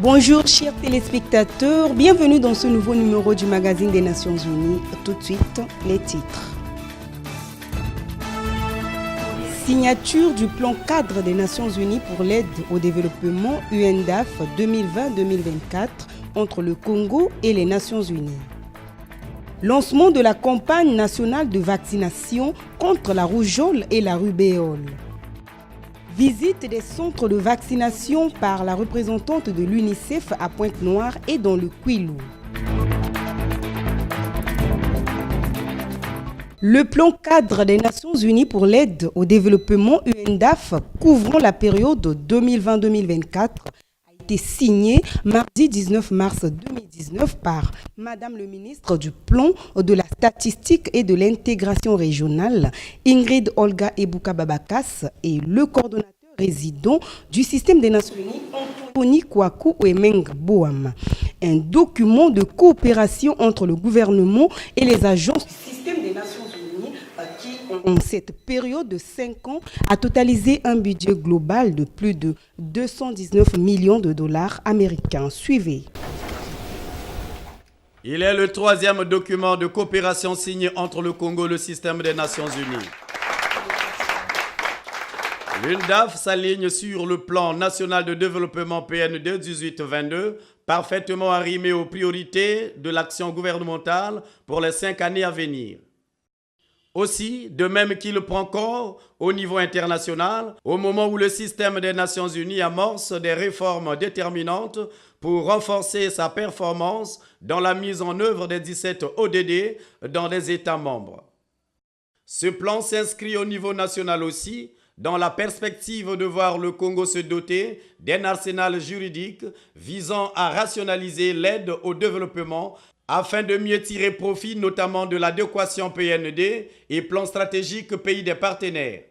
Bonjour chers téléspectateurs, bienvenue dans ce nouveau numéro du magazine des Nations Unies. Tout de suite, les titres. Signature du plan cadre des Nations Unies pour l'aide au développement UNDAF 2020-2024 entre le Congo et les Nations Unies. Lancement de la campagne nationale de vaccination contre la rougeole et la rubéole. Visite des centres de vaccination par la représentante de l'UNICEF à Pointe-Noire et dans le Kwilu. Le plan cadre des Nations Unies pour l'aide au développement UNDAF couvrant la période 2020-2024 a été signé mardi 19 mars 2019 par Madame le ministre du Plan, de la Statistique et de l'Intégration régionale, Ingrid Olga Ebuka-Babakas, et le coordonnateur résident du système des Nations Unies, Anthony Kwaku Wemeng Boam. Un document de coopération entre le gouvernement et les agences du système des Nations Unies qui, en cette période de 5 ans, a totalisé un budget global de plus de 219 millions de dollars américains. Suivez. Il est le 3e document de coopération signé entre le Congo et le système des Nations Unies. L'UNDAF s'aligne sur le plan national de développement PND 18-22, parfaitement arrimé aux priorités de l'action gouvernementale pour les 5 années à venir. Aussi, de même qu'il prend corps au niveau international, au moment où le système des Nations Unies amorce des réformes déterminantes pour renforcer sa performance dans la mise en œuvre des 17 ODD dans les États membres. Ce plan s'inscrit au niveau national aussi, dans la perspective de voir le Congo se doter d'un arsenal juridique visant à rationaliser l'aide au développement afin de mieux tirer profit notamment de l'adéquation PND et plan stratégique pays des partenaires.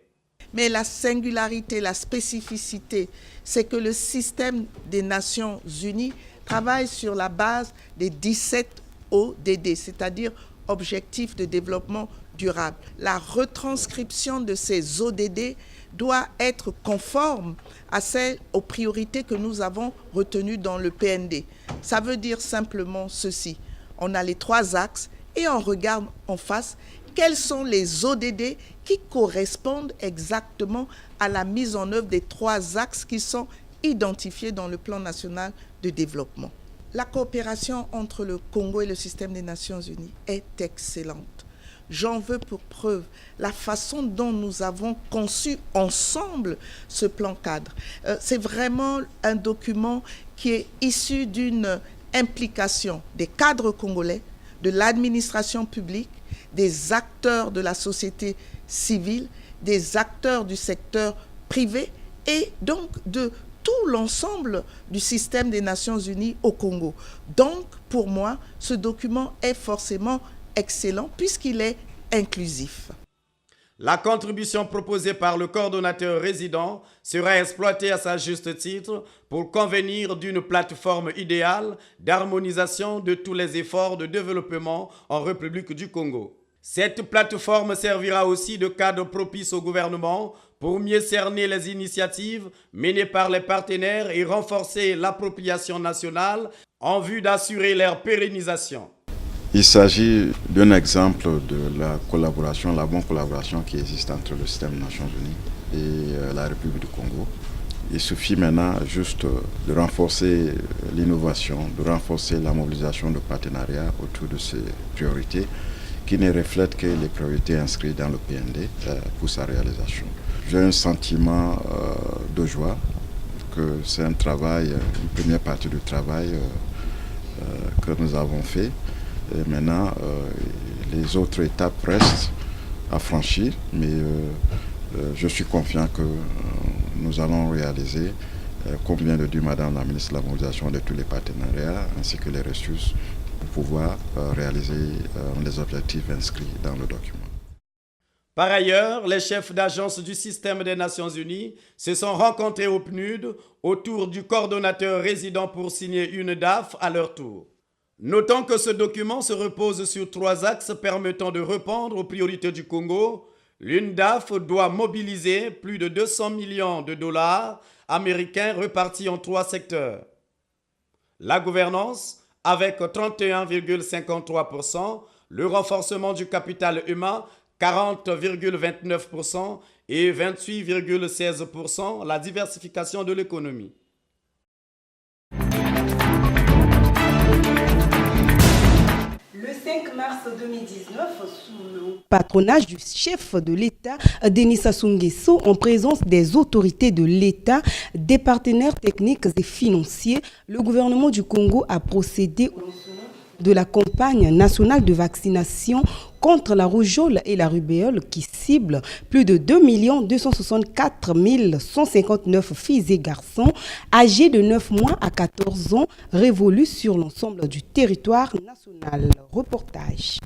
Mais la singularité, la spécificité, c'est que le système des Nations Unies travaille sur la base des 17 ODD, c'est-à-dire Objectifs de développement durable. La retranscription de ces ODD doit être conforme aux priorités que nous avons retenues dans le PND. Ça veut dire simplement ceci. On a les 3 axes et on regarde en face quels sont les ODD qui correspondent exactement à la mise en œuvre des 3 axes qui sont identifiés dans le plan national de développement. La coopération entre le Congo et le système des Nations Unies est excellente. J'en veux pour preuve la façon dont nous avons conçu ensemble ce plan cadre. C'est vraiment un document qui est issu d'une implication des cadres congolais, de l'administration publique, des acteurs de la société civile, des acteurs du secteur privé et donc de tout l'ensemble du système des Nations Unies au Congo. Donc, pour moi, ce document est forcément excellent puisqu'il est inclusif. La contribution proposée par le coordonnateur résident sera exploitée à sa juste titre pour convenir d'une plateforme idéale d'harmonisation de tous les efforts de développement en République du Congo. Cette plateforme servira aussi de cadre propice au gouvernement pour mieux cerner les initiatives menées par les partenaires et renforcer l'appropriation nationale en vue d'assurer leur pérennisation. Il s'agit d'un exemple de la collaboration, la bonne collaboration qui existe entre le système des Nations Unies et la République du Congo. Il suffit maintenant juste de renforcer l'innovation, de renforcer la mobilisation de partenariats autour de ces priorités qui ne reflètent que les priorités inscrites dans le PND pour sa réalisation. J'ai un sentiment de joie que c'est un travail, une première partie du travail que nous avons fait. Et maintenant, les autres étapes restent à franchir, mais je suis confiant que nous allons réaliser, comme vient de dire Madame la ministre, la mobilisation de tous les partenariats ainsi que les ressources pour pouvoir réaliser les objectifs inscrits dans le document. Par ailleurs, les chefs d'agence du système des Nations Unies se sont rencontrés au PNUD autour du coordonnateur résident pour signer une DAF à leur tour. Notons que ce document se repose sur 3 axes permettant de répondre aux priorités du Congo. L'UNDAF doit mobiliser plus de 200 millions de dollars américains répartis en 3 secteurs. La gouvernance avec 31,53%, le renforcement du capital humain 40,29% et 28,16%, la diversification de l'économie. Le 5 mars 2019, sous le patronage du chef de l'État, Denis Sassou Nguesso, en présence des autorités de l'État, des partenaires techniques et financiers, le gouvernement du Congo a procédé au lancement de la campagne nationale de vaccination contre la rougeole et la rubéole qui cible plus de 2 264 159 filles et garçons âgés de 9 mois à 14 ans révolus sur l'ensemble du territoire national. Reportage.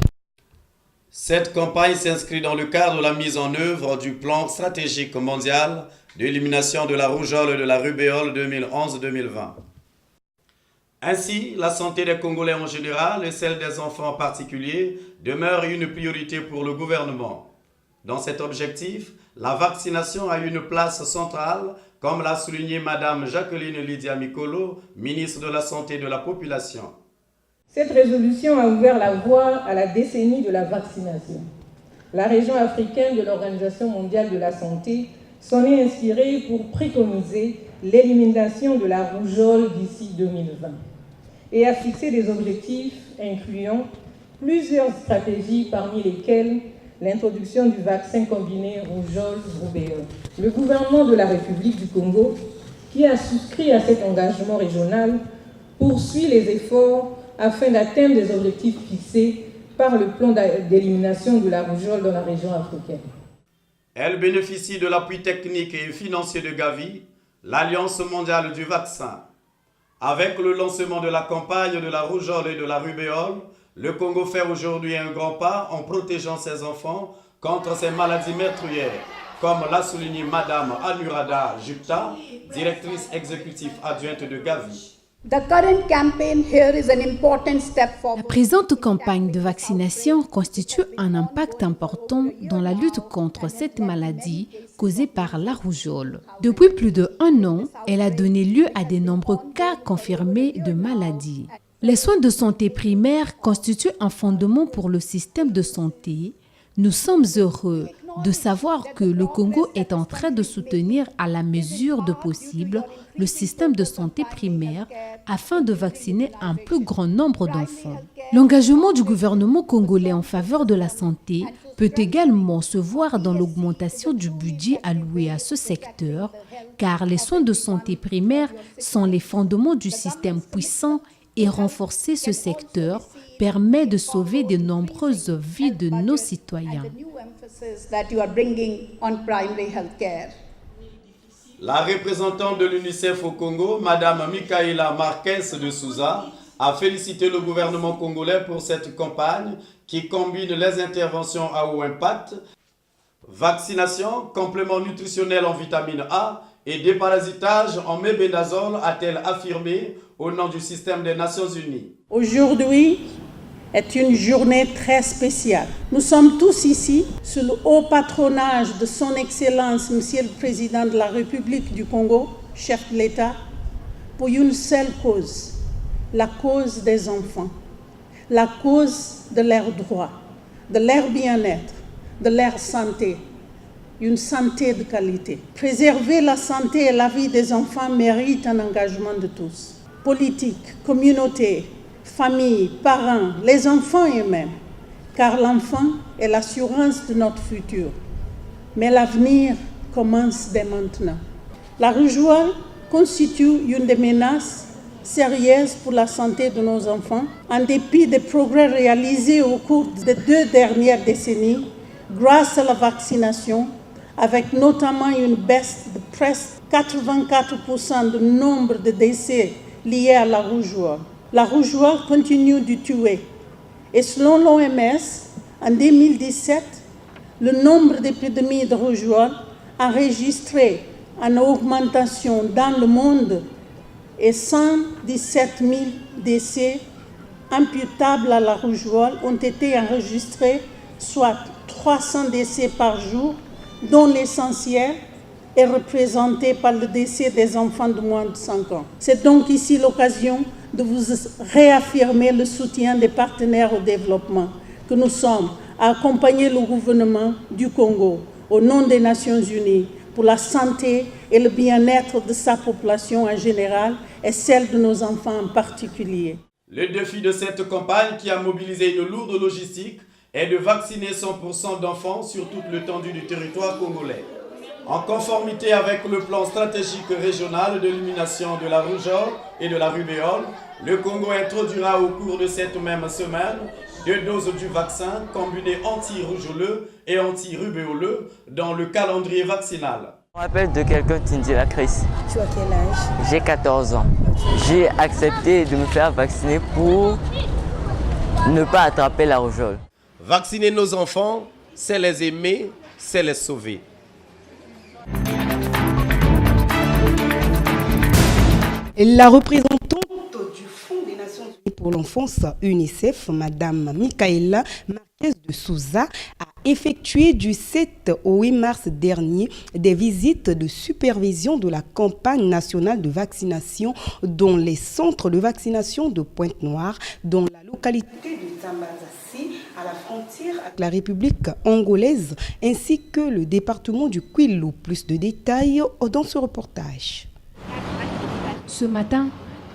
Cette campagne s'inscrit dans le cadre de la mise en œuvre du plan stratégique mondial d'élimination de la rougeole et de la rubéole 2011-2020. Ainsi, la santé des Congolais en général et celle des enfants en particulier demeure une priorité pour le gouvernement. Dans cet objectif, la vaccination a une place centrale, comme l'a souligné Mme Jacqueline Lydia Mikolo, ministre de la Santé et de la Population. Cette résolution a ouvert la voie à la décennie de la vaccination. La région africaine de l'Organisation mondiale de la santé s'en est inspirée pour préconiser l'élimination de la rougeole d'ici 2020 et a fixé des objectifs incluant plusieurs stratégies parmi lesquelles l'introduction du vaccin combiné rougeole-rubéole. Le gouvernement de la République du Congo, qui a souscrit à cet engagement régional, poursuit les efforts afin d'atteindre des objectifs fixés par le plan d'élimination de la rougeole dans la région africaine. Elle bénéficie de l'appui technique et financier de Gavi, l'Alliance mondiale du vaccin. Avec le lancement de la campagne de la rougeole et de la rubéole, le Congo fait aujourd'hui un grand pas en protégeant ses enfants contre ces maladies meurtrières, comme l'a souligné Mme Anurada Jupta, directrice exécutive adjointe de Gavi. La présente campagne de vaccination constitue un impact important dans la lutte contre cette maladie causée par la rougeole. Depuis plus d'1 an, elle a donné lieu à de nombreux cas confirmés de maladie. Les soins de santé primaires constituent un fondement pour le système de santé. Nous sommes heureux de savoir que le Congo est en train de soutenir à la mesure de possible le système de santé primaire afin de vacciner un plus grand nombre d'enfants. L'engagement du gouvernement congolais en faveur de la santé peut également se voir dans l'augmentation du budget alloué à ce secteur, car les soins de santé primaire sont les fondements du système puissant et renforcer ce secteur permet de sauver de nombreuses vies de nos citoyens. La représentante de l'UNICEF au Congo, Mme Michaela Marquez de Souza, a félicité le gouvernement congolais pour cette campagne qui combine les interventions à haut impact, vaccination, compléments nutritionnels en vitamine A et déparasitage en mébénazole, a-t-elle affirmé au nom du système des Nations Unies. Aujourd'hui est une journée très spéciale. Nous sommes tous ici sous le haut patronage de son Excellence, Monsieur le Président de la République du Congo, chef de l'État, pour une seule cause, la cause des enfants, la cause de leurs droits, de leur bien-être, de leur santé, une santé de qualité. Préserver la santé et la vie des enfants mérite un engagement de tous. Politique, communauté, famille, parents, les enfants eux-mêmes, car l'enfant est l'assurance de notre futur. Mais l'avenir commence dès maintenant. La rougeole constitue une des menaces sérieuses pour la santé de nos enfants, en dépit des progrès réalisés au cours des 2 dernières décennies, grâce à la vaccination, avec notamment une baisse de presque 84% du nombre de décès liés à la rougeole. La rougeole continue de tuer. Et selon l'OMS, en 2017, le nombre d'épidémies de rougeole enregistrées en augmentation dans le monde et 117 000 décès imputables à la rougeole ont été enregistrés, soit 300 décès par jour, dont l'essentiel est représenté par le décès des enfants de moins de 5 ans. C'est donc ici l'occasion de vous réaffirmer le soutien des partenaires au développement que nous sommes à accompagner le gouvernement du Congo au nom des Nations Unies pour la santé et le bien-être de sa population en général et celle de nos enfants en particulier. Le défi de cette campagne qui a mobilisé une lourde logistique est de vacciner 100% d'enfants sur toute l'étendue du territoire congolais. En conformité avec le plan stratégique régional d'élimination de la rougeole et de la rubéole, le Congo introduira au cours de cette même semaine 2 doses du vaccin combiné anti-rougeoleux et anti-rubéoleux dans le calendrier vaccinal. Je me rappelle de quelqu'un qui dit la crise. Tu as quel âge? J'ai 14 ans. J'ai accepté de me faire vacciner pour ne pas attraper la rougeole. Vacciner nos enfants, c'est les aimer, c'est les sauver. La représentante du Fonds des Nations Unies pour l'enfance UNICEF, Madame Michaela Marquez de Souza, a effectué du 7 au 8 mars dernier des visites de supervision de la campagne nationale de vaccination dans les centres de vaccination de Pointe-Noire, dans la localité de Tambazassi, à la frontière avec la République angolaise, ainsi que le département du Kwilu. Plus de détails dans ce reportage. Ce matin,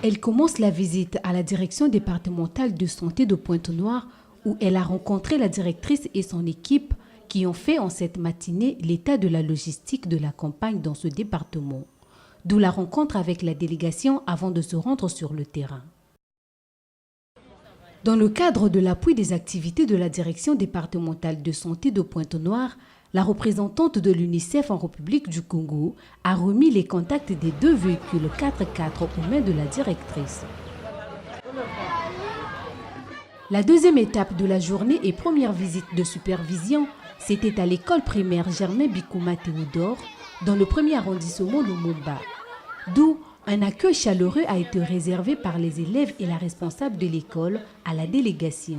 elle commence la visite à la direction départementale de santé de Pointe-Noire où elle a rencontré la directrice et son équipe qui ont fait en cette matinée l'état de la logistique de la campagne dans ce département. D'où la rencontre avec la délégation avant de se rendre sur le terrain. Dans le cadre de l'appui des activités de la direction départementale de santé de Pointe-Noire, la représentante de l'UNICEF en République du Congo a remis les contacts des 2 véhicules 4x4 aux mains de la directrice. La deuxième étape de la journée et première visite de supervision, c'était à l'école primaire Germain Bikouma Théodore, dans le 1er arrondissement Lumumba, d'où un accueil chaleureux a été réservé par les élèves et la responsable de l'école à la délégation.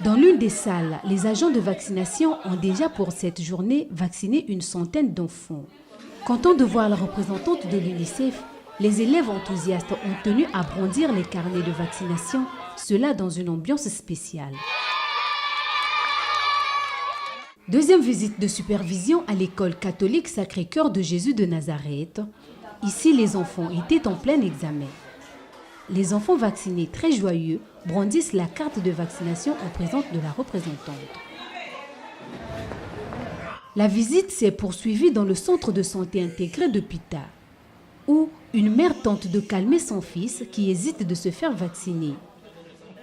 Dans l'une des salles, les agents de vaccination ont déjà pour cette journée vacciné une centaine d'enfants. Contents de voir la représentante de l'UNICEF, les élèves enthousiastes ont tenu à brandir les carnets de vaccination, cela dans une ambiance spéciale. Deuxième visite de supervision à l'école catholique Sacré-Cœur de Jésus de Nazareth. Ici, les enfants étaient en plein examen. Les enfants vaccinés très joyeux brandissent la carte de vaccination en présence de la représentante. La visite s'est poursuivie dans le centre de santé intégré de Pita, où une mère tente de calmer son fils qui hésite de se faire vacciner.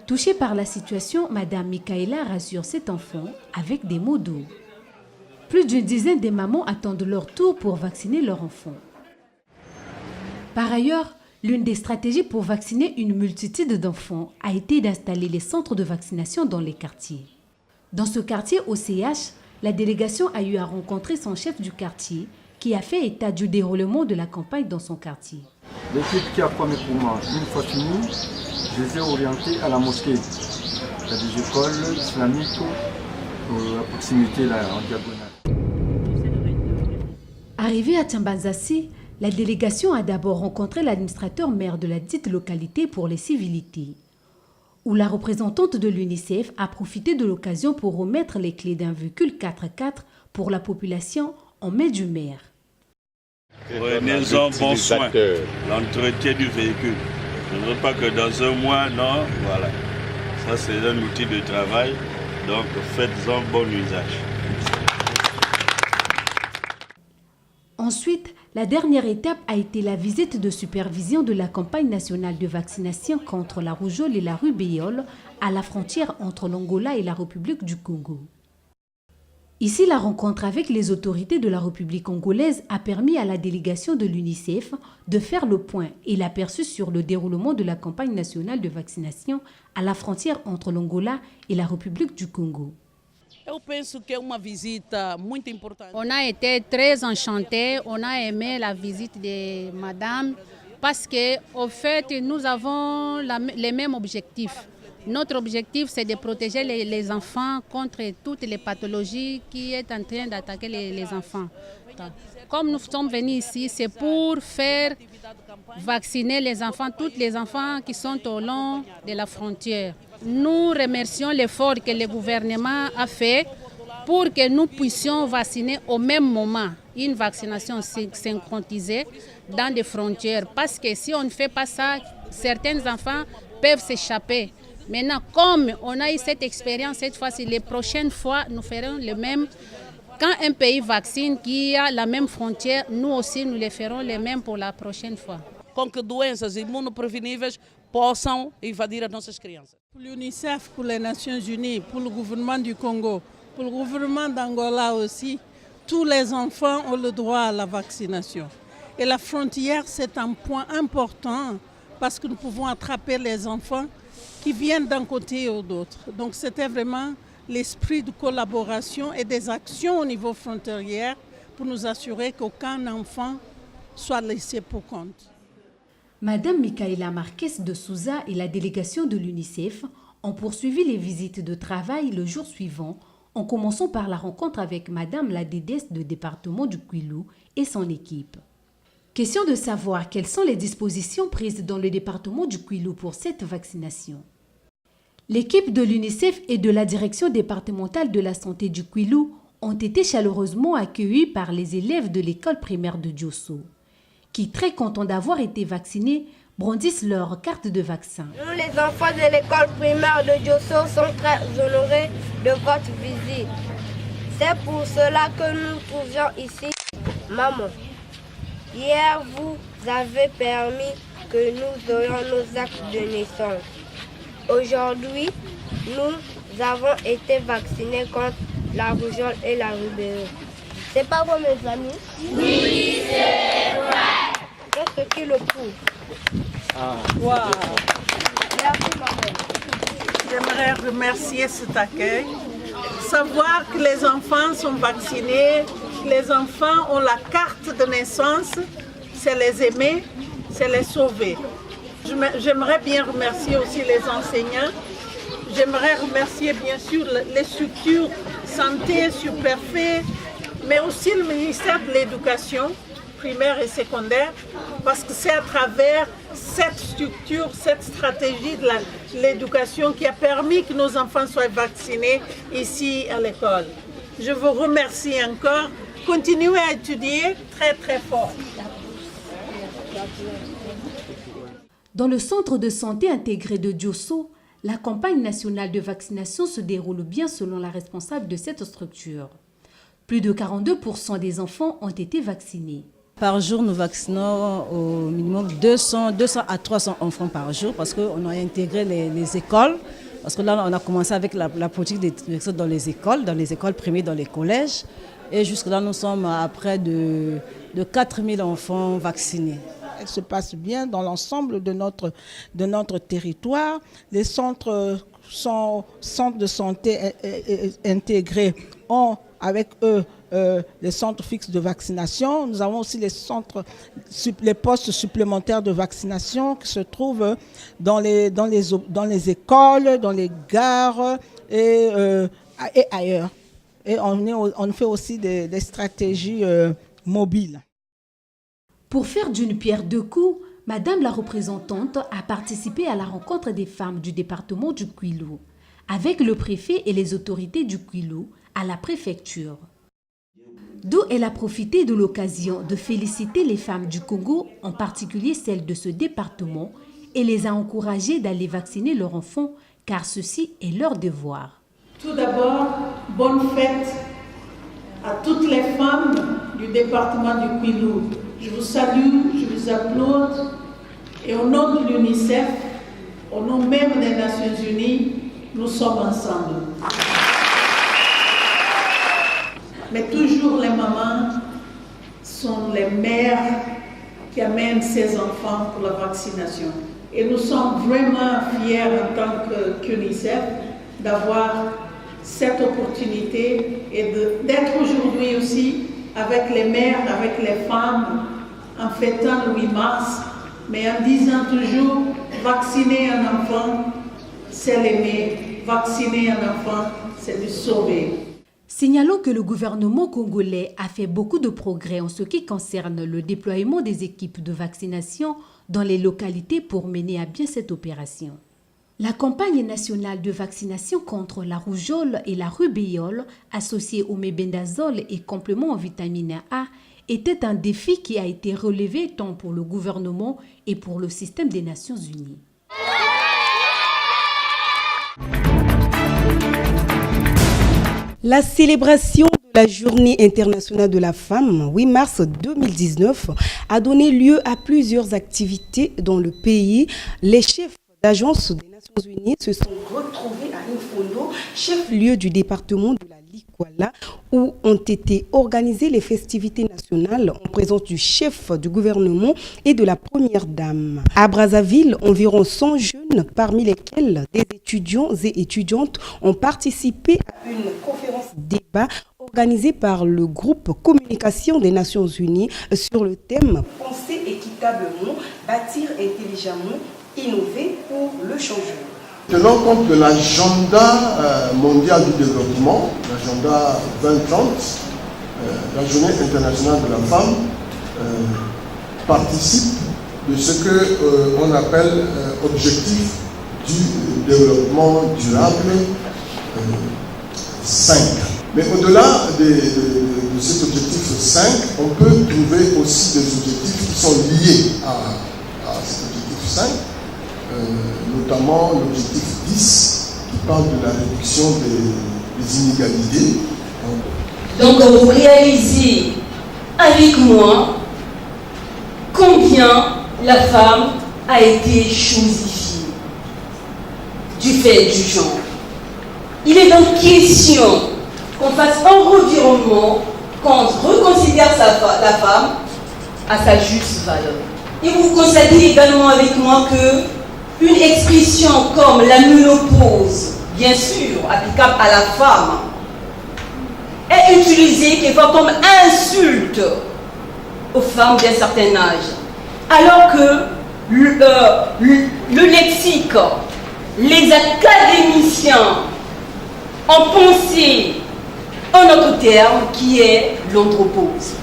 Touchée par la situation, Madame Michaela rassure cet enfant avec des mots doux. Plus d'une dizaine de mamans attendent leur tour pour vacciner leur enfant. Par ailleurs, l'une des stratégies pour vacciner une multitude d'enfants a été d'installer les centres de vaccination dans les quartiers. Dans ce quartier au CH, la délégation a eu à rencontrer son chef du quartier qui a fait état du déroulement de la campagne dans son quartier. L'équipe qui a formé pour moi, une fois fini, je les ai orientés à la mosquée. Il y a des écoles islamiques à proximité là, en diagonale. Arrivé à Tambazassi, la délégation a d'abord rencontré l'administrateur maire de la dite localité pour les civilités, où la représentante de l'UNICEF a profité de l'occasion pour remettre les clés d'un véhicule 4x4 pour la population en main du maire. Prenez-en bon soin, l'entretien du véhicule. Je ne veux pas que dans un mois, non, voilà. Ça c'est un outil de travail, donc faites-en bon usage. Ensuite, la dernière étape a été la visite de supervision de la campagne nationale de vaccination contre la rougeole et la rubéole à la frontière entre l'Angola et la République du Congo. Ici, la rencontre avec les autorités de la République angolaise a permis à la délégation de l'UNICEF de faire le point et l'aperçu sur le déroulement de la campagne nationale de vaccination à la frontière entre l'Angola et la République du Congo. On a été très enchantés, on a aimé la visite de madame parce qu'au fait, nous avons les mêmes objectifs. Notre objectif, c'est de protéger les enfants contre toutes les pathologies qui sont en train d'attaquer les enfants. Comme nous sommes venus ici, c'est pour faire vacciner les enfants, tous les enfants qui sont au long de la frontière. Nous remercions l'effort que le gouvernement a fait pour que nous puissions vacciner au même moment, une vaccination synchronisée dans des frontières. Parce que si on ne fait pas ça, certains enfants peuvent s'échapper. Maintenant, comme on a eu cette expérience cette fois-ci, les prochaines fois, nous ferons le même. Quand un pays vaccine qui a la même frontière, nous aussi, nous les ferons les mêmes pour la prochaine fois. Com que doenças imunopreveníveis possam invadir as nossas crianças. Pour l'UNICEF, pour les Nations Unies, pour le gouvernement du Congo, pour le gouvernement d'Angola aussi, tous les enfants ont le droit à la vaccination. Et la frontière, c'est un point important parce que nous pouvons attraper les enfants qui viennent d'un côté ou d'autre. Donc c'était vraiment l'esprit de collaboration et des actions au niveau frontalier pour nous assurer qu'aucun enfant soit laissé pour compte. Madame Micaela Marquez de Souza et la délégation de l'UNICEF ont poursuivi les visites de travail le jour suivant, en commençant par la rencontre avec Madame la dédesse du département du Kwilu et son équipe. Question de savoir quelles sont les dispositions prises dans le département du Kwilu pour cette vaccination. L'équipe de l'UNICEF et de la direction départementale de la santé du Kwilu ont été chaleureusement accueillis par les élèves de l'école primaire de Diosso, qui, très contents d'avoir été vaccinés, brandissent leur carte de vaccin. Nous, les enfants de l'école primaire de Diosso, sommes très honorés de votre visite. C'est pour cela que nous trouvions ici. Maman, hier, vous avez permis que nous ayons nos actes de naissance. Aujourd'hui, nous avons été vaccinés contre la rougeole et la rubéole. C'est pas vrai, mes amis? Oui, c'est vrai. Qu'est-ce qui le prouve? Wow. Merci, maman. J'aimerais remercier cet accueil. Savoir que les enfants sont vaccinés, que les enfants ont la carte de naissance, c'est les aimer, c'est les sauver. J'aimerais bien remercier aussi les enseignants. J'aimerais remercier bien sûr les structures santé, sous-préfet, mais aussi le ministère de l'Éducation primaire et secondaire, parce que c'est à travers cette structure, cette stratégie de l'éducation qui a permis que nos enfants soient vaccinés ici à l'école. Je vous remercie encore. Continuez à étudier très très fort. Dans le centre de santé intégré de Diosso, la campagne nationale de vaccination se déroule bien selon la responsable de cette structure. Plus de 42% des enfants ont été vaccinés. Par jour, nous vaccinons au minimum 200 à 300 enfants par jour parce qu'on a intégré les écoles. Parce que là, on a commencé avec la politique d'éducation dans les écoles primaires, dans les collèges. Et jusque-là, nous sommes à près de 4000 enfants vaccinés. Elle se passe bien dans l'ensemble de notre territoire. Les centres de santé intégrés ont avec eux les centres fixes de vaccination. Nous avons aussi les postes supplémentaires de vaccination qui se trouvent dans les écoles, dans les gares et ailleurs. Et on fait aussi des stratégies mobiles. Pour faire d'une pierre deux coups, Madame la représentante a participé à la rencontre des femmes du département du Kwilu, avec le préfet et les autorités du Kwilu à la préfecture. D'où elle a profité de l'occasion de féliciter les femmes du Congo, en particulier celles de ce département, et les a encouragées d'aller vacciner leurs enfants, car ceci est leur devoir. Tout d'abord, bonne fête à toutes les femmes du département du Kwilu. Je vous salue, je vous applaudis, et au nom de l'UNICEF, au nom même des Nations Unies, nous sommes ensemble. Mais toujours les mamans sont les mères qui amènent ces enfants pour la vaccination. Et nous sommes vraiment fiers en tant qu'UNICEF d'avoir cette opportunité et d'être aujourd'hui aussi avec les mères, avec les femmes, en fêtant le 8 mars, mais en disant toujours, vacciner un enfant, c'est l'aimer. Vacciner un enfant, c'est le sauver. Signalons que le gouvernement congolais a fait beaucoup de progrès en ce qui concerne le déploiement des équipes de vaccination dans les localités pour mener à bien cette opération. La campagne nationale de vaccination contre la rougeole et la rubéole, associée au mébendazole et complément en vitamine A, était un défi qui a été relevé tant pour le gouvernement et pour le système des Nations Unies. La célébration de la Journée internationale de la femme, 8 mars 2019, a donné lieu à plusieurs activités dans le pays. Les chefs d'agences des Nations Unies se sont retrouvés à Infondo, chef-lieu du département de la Likwala, où ont été organisées les festivités nationales en présence du chef du gouvernement et de la première dame. À Brazzaville, environ 100 jeunes, parmi lesquels des étudiants et étudiantes, ont participé à une conférence débat organisée par le groupe Communication des Nations Unies sur le thème « Penser équitablement, bâtir intelligemment, innover pour le changement ». Tenant compte de l'agenda mondial du développement, l'agenda 2030, la Journée internationale de la femme participe de ce qu'on appelle objectif du développement durable 5. Mais au-delà de cet objectif 5, on peut trouver aussi des objectifs qui sont liés à cet objectif 5. Notamment l'objectif 10 qui parle de la réduction des inégalités. Donc vous réalisez avec moi combien la femme a été chosifiée du fait du genre. Il est donc question qu'on fasse un revirement, qu'on reconsidère la femme à sa juste valeur. Et vous constatez également avec moi que une expression comme la ménopause, bien sûr, applicable à la femme, est utilisée quelquefois comme insulte aux femmes d'un certain âge. Alors que le lexique, les académiciens ont pensé un autre terme qui est l'andropause.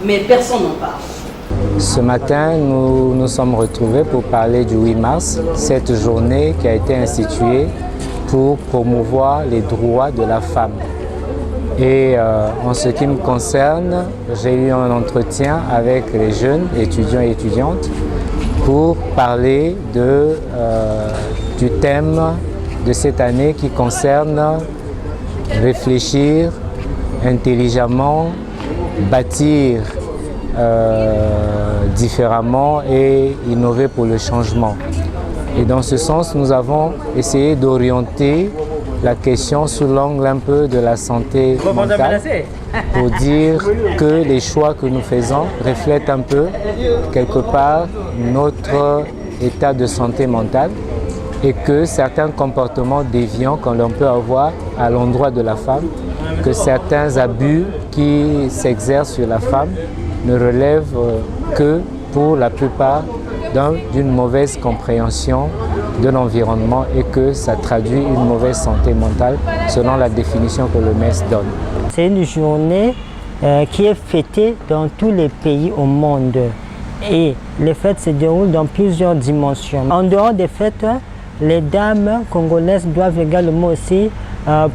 Mais personne n'en parle. Ce matin, nous nous sommes retrouvés pour parler du 8 mars, cette journée qui a été instituée pour promouvoir les droits de la femme. Et en ce qui me concerne, j'ai eu un entretien avec les jeunes étudiants et étudiantes pour parler du thème de cette année qui concerne réfléchir intelligemment, bâtir différemment et innover pour le changement. Et dans ce sens, nous avons essayé d'orienter la question sous l'angle un peu de la santé mentale pour dire que les choix que nous faisons reflètent un peu quelque part notre état de santé mentale et que certains comportements déviants que l'on peut avoir à l'endroit de la femme, que certains abus qui s'exercent sur la femme ne relèvent que pour la plupart d'une mauvaise compréhension de l'environnement et que ça traduit une mauvaise santé mentale selon la définition que le MES donne. C'est une journée qui est fêtée dans tous les pays au monde et les fêtes se déroulent dans plusieurs dimensions. En dehors des fêtes, les dames congolaises doivent également aussi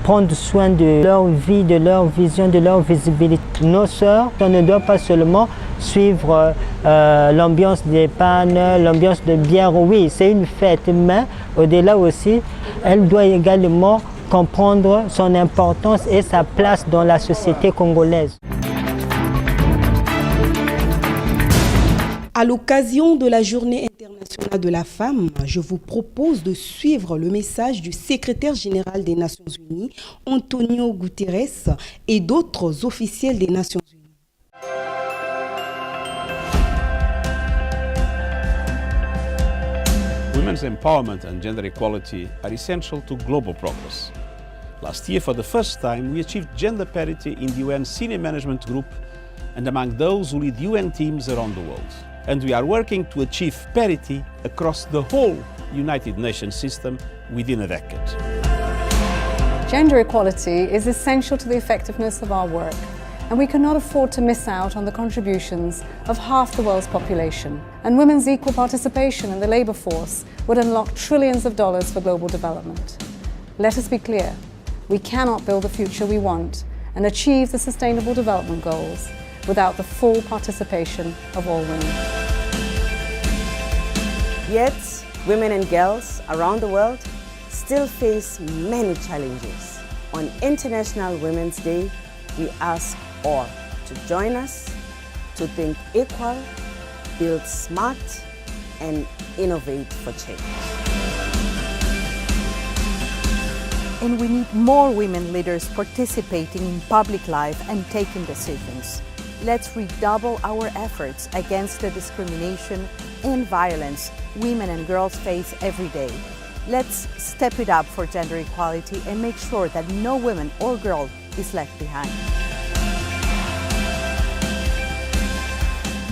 prendre soin de leur vie, de leur vision, de leur visibilité. Nos sœurs, on ne doit pas seulement suivre l'ambiance des pannes, l'ambiance de bière. Oui, c'est une fête, mais au-delà aussi, elle doit également comprendre son importance et sa place dans la société congolaise. À l'occasion de la Journée internationale de la femme, je vous propose de suivre le message du secrétaire général des Nations Unies, Antonio Guterres, et d'autres officiels des Nations Unies. Women's empowerment and gender equality are essential to global progress. Last year, for the first time, we achieved gender parity in the UN Senior Management Group and among those who lead UN teams around the world. And we are working to achieve parity across the whole United Nations system within a decade. Gender equality is essential to the effectiveness of our work, and we cannot afford to miss out on the contributions of half the world's population. And women's equal participation in the labour force would unlock trillions of dollars for global development. Let us be clear, we cannot build the future we want and achieve the Sustainable Development Goals without the full participation of all women. Yet, women and girls around the world still face many challenges. On International Women's Day, we ask all to join us to think equal, build smart, and innovate for change. And we need more women leaders participating in public life and taking decisions. Let's redouble our efforts against the discrimination and violence women and girls face every day. Let's step it up for gender equality and make sure that no woman or girl is left behind.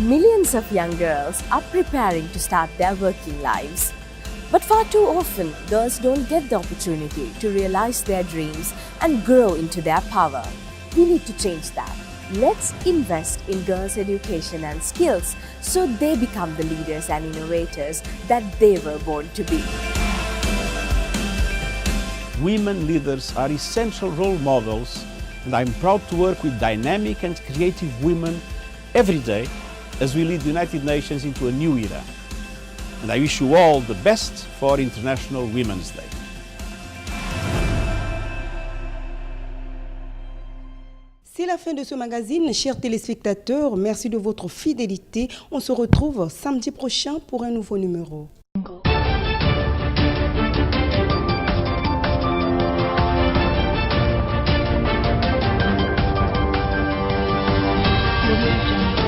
Millions of young girls are preparing to start their working lives. But far too often, girls don't get the opportunity to realize their dreams and grow into their power. We need to change that. Let's invest in girls' education and skills so they become the leaders and innovators that they were born to be. Women leaders are essential role models, and I'm proud to work with dynamic and creative women every day as we lead the United Nations into a new era. And I wish you all the best for International Women's Day. C'est la fin de ce magazine, chers téléspectateurs. Merci de votre fidélité. On se retrouve samedi prochain pour un nouveau numéro. Audio Jungle.